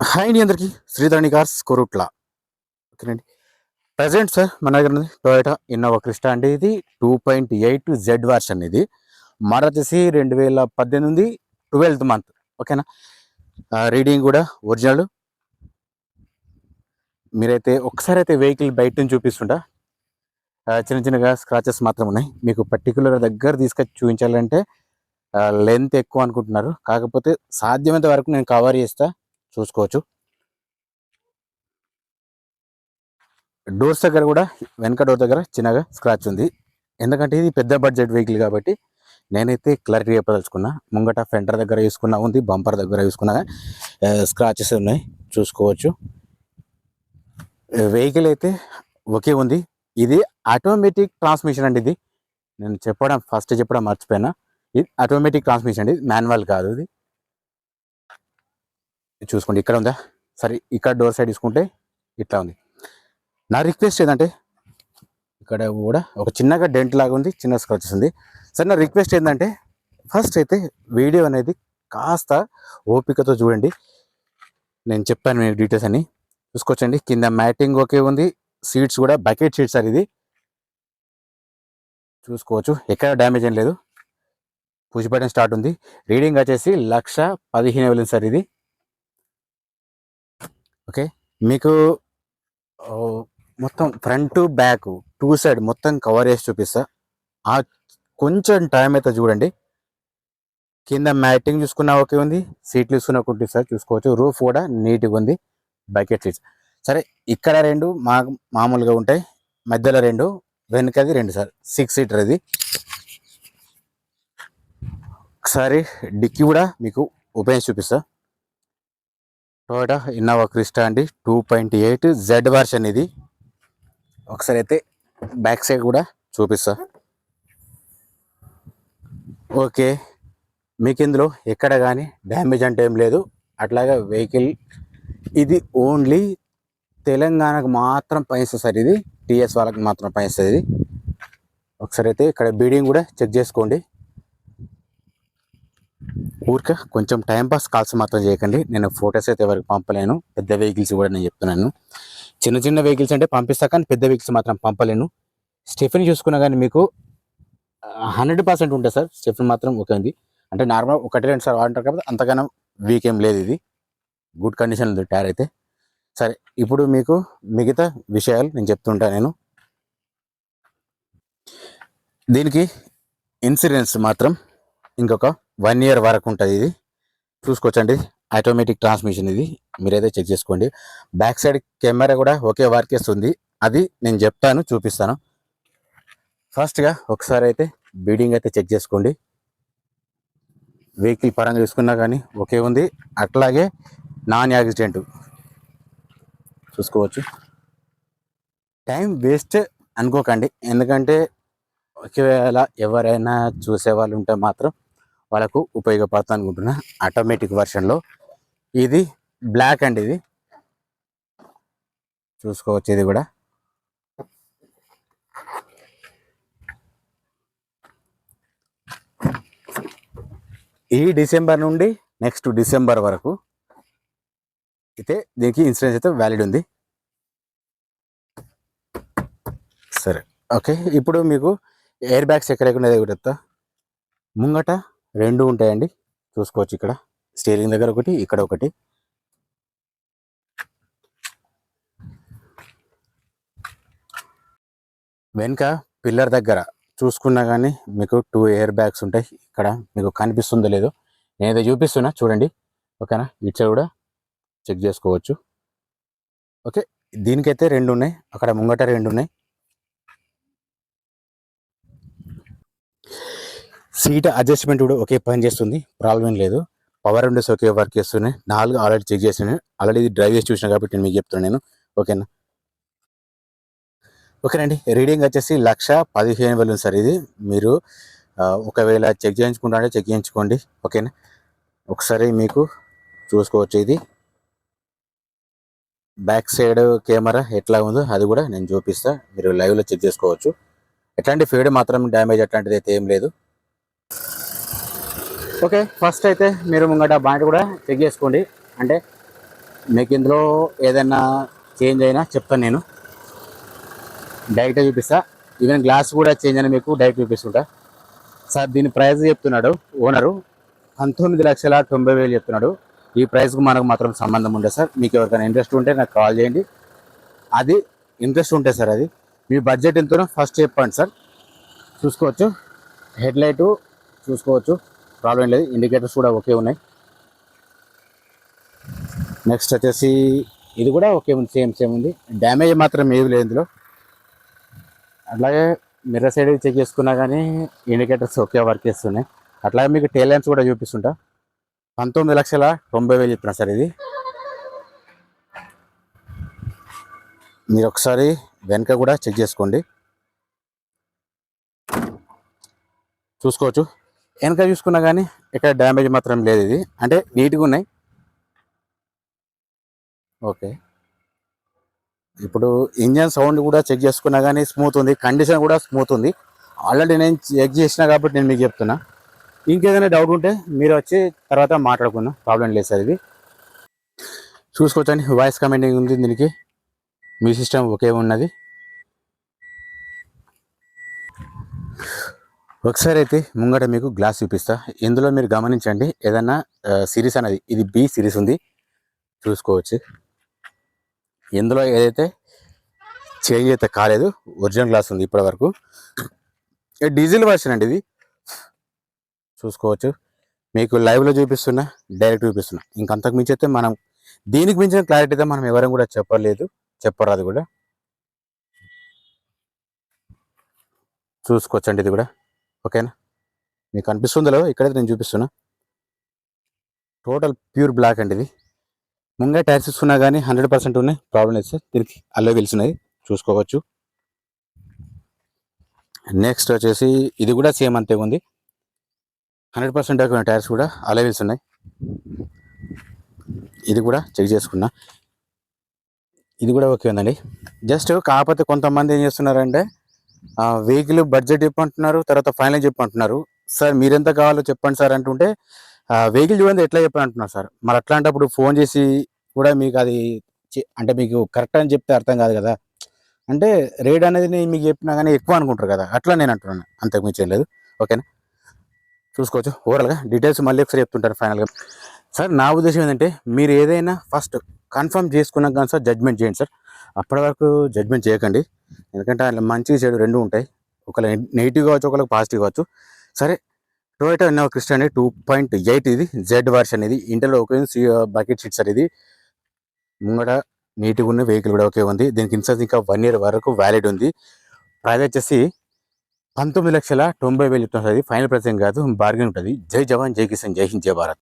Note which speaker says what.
Speaker 1: Hi అండి అందరికి Sridharani cars Korutla. ఓకేనండి. ప్రజెంట్ సార్ మన దగ్గర ఉంది టొయోటా ఇన్నోవా క్రిస్టా అండి. ఇది 2.8 జెడ్ వర్షన్. ఇది మోడల్ వచ్చేసి 2018 12th మంత్. ఓకేనా. రీడింగ్ కూడా ఒరిజినల్. మీరైతే ఒకసారి అయితే వెహికల్ బయట నుంచి చూపిస్తుంటా. చిన్న చిన్నగా స్క్రాచెస్ మాత్రం ఉన్నాయి. మీకు పర్టికులర్ దగ్గర తీసుకొచ్చి చూపించాలంటే లెంత్ ఎక్కువ అనుకుంటున్నారు, కాకపోతే సాధ్యమైనంత వరకు నేను కవర్ చేస్తా, చూసుకోవచ్చు. డోర్స్ దగ్గర కూడా వెనక డోర్ దగ్గర చిన్నగా స్క్రాచ్ ఉంది. ఎందుకంటే ఇది పెద్ద బడ్జెట్ వెహికల్ కాబట్టి నేనైతే క్లారిటీ చెప్పదలుచుకున్నా. ముంగట ఫెండర్ దగ్గర వేసుకున్నా ఉంది, బంపర్ దగ్గర వేసుకున్నా స్క్రాచెస్ ఉన్నాయి, చూసుకోవచ్చు. వెహికల్ అయితే ఒకే ఉంది. ఇది ఆటోమేటిక్ ట్రాన్స్మిషన్ అండి. ఇది నేను ఫస్ట్ చెప్పడం మర్చిపోయినా. ఇది ఆటోమేటిక్ ట్రాన్స్మిషన్ అండి, మాన్యువల్ కాదు. ఇది చూసుకోండి, ఇక్కడ ఉందా సరే. ఇక్కడ డోర్ సైడ్ తీసుకుంటే ఇట్లా ఉంది. నా రిక్వెస్ట్ ఏంటంటే ఇక్కడ కూడా ఒక చిన్నగా డెంట్ లాగా ఉంది, చిన్న స్క్రాచెస్ ఉంది. సరే, నా రిక్వెస్ట్ ఏంటంటే ఫస్ట్ అయితే వీడియో అనేది కాస్త ఓపికతో చూడండి. నేను చెప్పాను మీరు డీటెయిల్స్ అన్ని చూసుకోవచ్చండి. కింద మ్యాటింగ్ ఓకే ఉంది, సీట్స్ కూడా బకెట్ సీట్స్ సార్. ఇది చూసుకోవచ్చు, ఎక్కడ డ్యామేజ్ ఏం లేదు. పుష్ బటన్ స్టార్ట్ ఉంది. రీడింగ్ వచ్చేసి 1,15,000 సార్ ఇది. ఓకే, మీకు మొత్తం ఫ్రంట్ బ్యాక్ టూ సైడ్ మొత్తం కవర్ చేసి చూపిస్తా. ఆ కొంచెం టైం అయితే చూడండి. కింద మ్యాటింగ్ చూసుకున్నా ఓకే ఉంది, సీట్లు చూసుకున్నా ఒకటి సార్ చూసుకోవచ్చు. రూఫ్ కూడా నీట్గా ఉంది, బకెట్ సీట్స్. సరే, ఇక్కడ రెండు మామూలుగా ఉంటాయి, మధ్యలో రెండు, వెనకది రెండు సార్. 6 సీటర్ ఇది. ఒకసారి డిక్కీ కూడా మీకు ఓపెన్ చూపిస్తా. టొయోటా ఇన్నోవా క్రిస్టా అండి, 2.8 జెడ్ వర్షన్ ఇది. ఒకసారి అయితే బ్యాక్ సైడ్ కూడా చూపిస్తా. ఓకే, మీకు ఇందులో ఎక్కడ కానీ డ్యామేజ్ అంటే ఏం లేదు. అట్లాగా వెహికల్ ఇది ఓన్లీ తెలంగాణకు మాత్రం పనిస్తుంది సార్. ఇది టీఎస్ వాళ్ళకి మాత్రం పనిస్తుంది ఇది. ఒకసారి అయితే ఇక్కడ బీడింగ్ కూడా చెక్ చేసుకోండి. ఊరిక కొంచెం టైంపాస్ కాల్స్ మాత్రం చేయకండి. నేను ఫొటోస్ అయితే ఎవరికి పంపలేను, పెద్ద వెహికల్స్ కూడా నేను చెప్తున్నాను. చిన్న చిన్న వెహికల్స్ అంటే పంపిస్తా, కానీ పెద్ద వెహికల్స్ మాత్రం పంపలేను. స్టెఫిన్ చూసుకున్నా కానీ మీకు 100% ఉంటుంది సార్. స్టెఫిన్ మాత్రం ఓకే ఉంది. అంటే నార్మల్ 1-2 సార్ వాడంటారు కాబట్టి అంతగానో వీక్ ఏం లేదు. ఇది గుడ్ కండిషన్ ఉంది టైర్ అయితే. సరే, ఇప్పుడు మీకు మిగతా విషయాలు నేను చెప్తుంటా. నేను దీనికి ఇన్సూరెన్స్ మాత్రం ఇంకొక 1 year వరకు ఉంటుంది. ఇది చూసుకోవచ్చండి, ఆటోమేటిక్ ట్రాన్స్మిషన్. ఇది మీరైతే చెక్ చేసుకోండి. బ్యాక్ సైడ్ కెమెరా కూడా ఒకే వర్క్ చేస్తుంది, అది నేను చెప్తాను, చూపిస్తాను. ఫస్ట్గా ఒకసారి అయితే బీడింగ్ అయితే చెక్ చేసుకోండి. వెహికల్ పరంగా చూసుకున్నా కానీ ఓకే ఉంది. అట్లాగే నాన్ యాక్సిడెంట్ చూసుకోవచ్చు. టైం వేస్ట్ అనుకోకండి, ఎందుకంటే ఒకవేళ ఎవరైనా చూసే వాళ్ళు ఉంటే మాత్రం వాళ్ళకు ఉపయోగపడుతుంది అనుకుంటున్నా. ఆటోమేటిక్ వర్షన్లో ఇది బ్లాక్ అండి. ఇది చూసుకోవచ్చు. ఇది కూడా ఈ డిసెంబర్ నుండి నెక్స్ట్ డిసెంబర్ వరకు అయితే దీనికి ఇన్సూరెన్స్ అయితే వ్యాలిడ్ ఉంది. సరే, ఓకే. ఇప్పుడు మీకు ఎయిర్ బ్యాగ్స్ ఎక్కడెక్కడ కూడా ముంగట 2 ఉంటాయండి, చూసుకోవచ్చు. ఇక్కడ స్టీరింగ్ దగ్గర ఒకటి, ఇక్కడ ఒకటి. వెనుక పిల్లర్ దగ్గర చూసుకున్నా కానీ మీకు 2 ఎయిర్ బ్యాగ్స్ ఉంటాయి. ఇక్కడ మీకు కనిపిస్తుందో లేదో నేనైతే చూపిస్తున్నా, చూడండి. ఓకేనా, ఇటు సైడ్ కూడా చెక్ చేసుకోవచ్చు. ఓకే, దీనికైతే 2 ఉన్నాయి, అక్కడ ముంగట 2 ఉన్నాయి. సీట్ అడ్జస్ట్మెంట్ కూడా ఒకే పని చేస్తుంది, ప్రాబ్లం లేదు. పవర్ విండోస్ ఒకే వర్క్ చేస్తున్నాయి. 4 ఆల్రెడీ చెక్ చేస్తున్నాయి. ఆల్రెడీ ఇది డ్రైవ్ చేసి చూసినా కాబట్టి నేను మీకు చెప్తున్నాను నేను. ఓకేనా. ఓకేనండి, రీడింగ్ వచ్చేసి 1,15,000 సార్. ఇది మీరు ఒకవేళ చెక్ చేయించుకుంటే చెక్ చేయించుకోండి. ఓకేనా, ఒకసారి మీకు చూసుకోవచ్చు. ఇది బ్యాక్ సైడ్ కెమెరా ఎట్లా ఉందో అది కూడా నేను చూపిస్తా, మీరు లైవ్లో చెక్ చేసుకోవచ్చు. ఎట్లాంటి ఫేడ్ మాత్రం డ్యామేజ్ అట్లాంటిది అయితే ఏం లేదు. ఓకే, ఫస్ట్ అయితే మీరు ముంగట బాండ్ కూడా చెక్ చేసుకోండి. అంటే మీకు ఇందులో ఏదైనా చేంజ్ అయినా చెప్తాను, నేను డైరెక్ట్గా చూపిస్తా. ఈవెన్ గ్లాస్ కూడా చేంజ్ అయినా మీకు డైరెక్ట్ చూపిస్తుంటా. సార్ దీని ప్రైస్ చెప్తున్నాడు ఓనరు 19,90,000 చెప్తున్నాడు. ఈ ప్రైస్కి మనకు మాత్రం సంబంధం ఉండదు సార్. మీకు ఎవరికైనా ఇంట్రెస్ట్ ఉంటే నాకు కాల్ చేయండి. అది ఇంట్రెస్ట్ ఉంటే సార్, అది మీ బడ్జెట్ ఎంతనో ఫస్ట్ చెప్పండి సార్. చూసుకోవచ్చు, హెడ్ లైటు చూసుకోవచ్చు, ప్రాబ్లం లేదు. ఇండికేటర్స్ కూడా ఓకే ఉన్నాయి. నెక్స్ట్ వచ్చేసి ఇది కూడా ఓకే ఉంది, సేమ్ ఉంది. డ్యామేజ్ మాత్రం ఏమి లేదు ఇందులో. అట్లాగే మిర్రర్ సైడ్ చెక్ చేసుకున్నా కానీ ఇండికేటర్స్ ఓకే వర్క్ చేస్తున్నాయి. అట్లాగే మీకు టెయిల్ ల్యాంప్స్ కూడా చూపిస్తుంటా. 19,90,000 చెప్తున్నా సార్. ఇది మీరు ఒకసారి వెనక కూడా చెక్ చేసుకోండి, చూసుకోవచ్చు. వెనక చూసుకున్నా కానీ ఇక్కడ డ్యామేజ్ మాత్రం లేదు. ఇది అంటే నీట్గా ఉన్నాయి. ఓకే, ఇప్పుడు ఇంజన్ సౌండ్ కూడా చెక్ చేసుకున్నా కానీ స్మూత్ ఉంది, కండిషన్ కూడా స్మూత్ ఉంది. ఆల్రెడీ నేను చెక్ చేసినా కాబట్టి నేను మీకు చెప్తున్నా. ఇంకేదైనా డౌట్ ఉంటే మీరు వచ్చి తర్వాత మాట్లాడుకున్నాం, ప్రాబ్లం లేదు సార్. ఇది చూసుకోవచ్చండి, వాయిస్ కమాండింగ్ ఉంది దీనికి. మీ సిస్టమ్ ఓకే ఉన్నది. ఒకసారి అయితే ముంగట మీకు గ్లాస్ చూపిస్తా. ఇందులో మీరు గమనించండి, ఏదన్నా సిరీస్ అనేది ఇది బి సిరీస్ ఉంది, చూసుకోవచ్చు. ఇందులో ఏదైతే చేంజ్ అయితే కాలేదు, ఒరిజినల్ గ్లాస్ ఉంది ఇప్పటి వరకు. డీజిల్ వర్షన్ అండి ఇది, చూసుకోవచ్చు. మీకు లైవ్లో చూపిస్తున్నా, డైరెక్ట్ చూపిస్తున్నా. ఇంకంతకు మించి అయితే మనం దీనికి మించిన క్లారిటీ అయితే మనం ఎవరైనా కూడా చెప్పరాదు కూడా. చూసుకోవచ్చండి ఇది కూడా, ఓకేనా. మీకు అనిపిస్తుందో ఇక్కడైతే నేను చూపిస్తున్నా. టోటల్ ప్యూర్ బ్లాక్ అండి ఇది. ముందే టైర్స్ ఇస్తున్నా కానీ 100% ఉన్నాయి, ప్రాబ్లం లేదు సార్. దీనికి అల్లో వీల్స్ ఉన్నాయి, చూసుకోవచ్చు. నెక్స్ట్ వచ్చేసి ఇది కూడా సేమ్ అంతే ఉంది, 100% టైర్స్ కూడా అల్లో వీల్స్ ఉన్నాయి. ఇది కూడా చెక్ చేసుకున్నా, ఇది కూడా ఓకే ఉందండి. జస్ట్ కాకపోతే కొంతమంది ఏం చేస్తున్నారంటే వెహికల్ బడ్జెట్ చెప్పంటున్నారు, తర్వాత ఫైనల్ చెప్పంటున్నారు. సార్ మీరెంత కావాలో చెప్పండి సార్ అంటుంటే వెహికల్ చూడండి ఎట్లా చెప్పంటున్నారు సార్. మరి అట్లాంటప్పుడు ఫోన్ చేసి కూడా మీకు అది అంటే మీకు కరెక్ట్ అని చెప్తే అర్థం కాదు కదా. అంటే రేట్ అనేది మీకు చెప్పినా కానీ ఎక్కువ అనుకుంటారు కదా, అట్లా నేను అంటున్నాను, అంతకు మించి ఏం లేదు. ఓకేనా, చూసుకోవచ్చు. ఓవరాల్గా డీటెయిల్స్ మళ్ళీ ఒకసారి చెప్తుంటారు ఫైనల్గా. సార్ నా ఉద్దేశం ఏంటంటే మీరు ఏదైనా ఫస్ట్ కన్ఫర్మ్ చేసుకున్నాక కానీ సార్ జడ్జ్మెంట్ చేయండి సార్. అప్పటి వరకు జడ్జ్మెంట్ చేయకండి, ఎందుకంటే అట్లా మంచి చెడు రెండు ఉంటాయి. ఒకవేళ నెగిటివ్ కావచ్చు, ఒకవేళ పాజిటివ్ కావచ్చు. సరే, టొయోటా ఇన్నోవా క్రిస్టా అనేది 2.8 ఇది జెడ్ వర్షన్. ఇది ఇంటర్లో ఓకే బకెట్ సీట్ సార్. ఇది ముంగట నీట్గా ఉన్న వెహికల్ కూడా ఓకే ఉంది. దీనికి ఇన్సూరెన్స్ ఇంకా 1 year వరకు వ్యాలిడ్ ఉంది. ప్రైస్ వచ్చేసి 19,90,000 చెప్తున్నారు సార్. ఇది ఫైనల్ ప్రైస్ ఏం కాదు, బార్గెన్ ఉంటుంది. జై జవాన్, జై కిసాన్, జై హింద్, జై భారత్.